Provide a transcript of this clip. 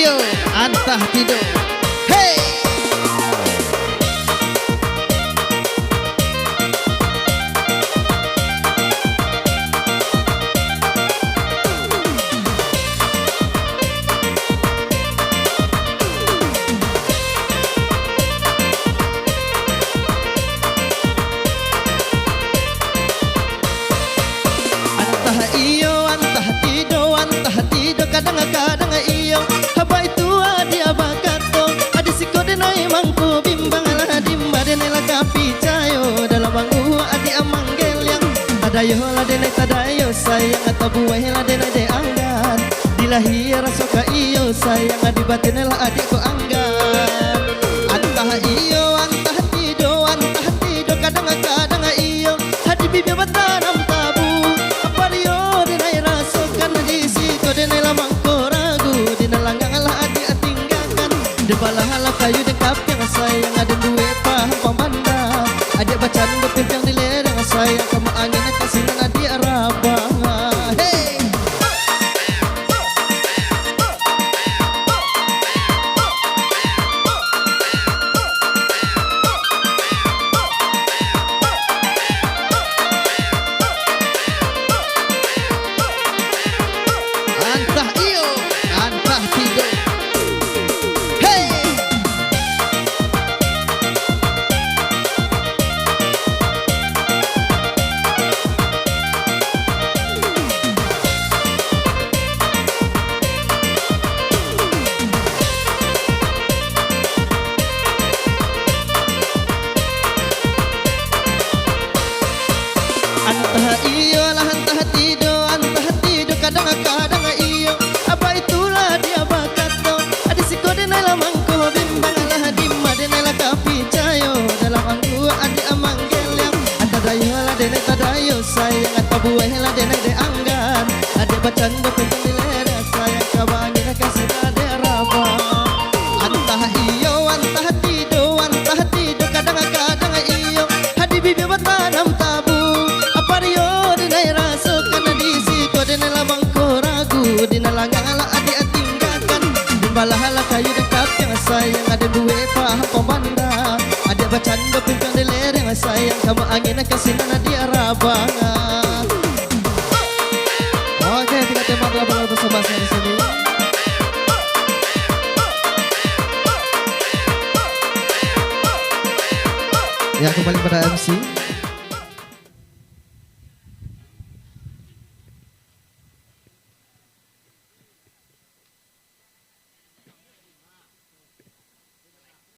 iyo antah tidur. Hey. Kadang-kadang iyo habai tua dia bakato adi siko denai mangko bimbang lah dimba denela kapi cayo dalam bangku adi amanggel yang adayo lah denai tadayo sayang atau buai lah denai de anggan dilahir soka iyo sayang adi batin lah adik ko anggan antah iyo antah tido kadang-kadang iyo hadi bibi batanam tabu apa rio denai rasokan di siko denai lamang balahala kayu dekap yang sayang ada duit paham pamanda adik bacaan berpimpang di lereng sayang kamu angin kasinan adik rabah. Hey. Antah iyo antah tidur. Antah iyo lah antah tido kadang-kadang iyo apa itulah dia bakato adi siko denai lamangko bimbang lah dimma denai lah kapi cayo dalam angku adi amanggel yang atadayo lah denai tadayo sayang atau buai lah denai de anggan adik bacan berpimpin di lera sayang kabangin kasih ade rabah. Antah iyo antah tido kadang-kadang iyo hadi bibi batanam tabu dinalangala adi atinggakan balahala kayu dekap yang sayang ada duit paham pembanda ada bacan berpimpang di lereng sayang kamu angin kasinan dia rabang. Oke, tinggal tembak lagu bersama saya di sini. Ya, kembali pada MC.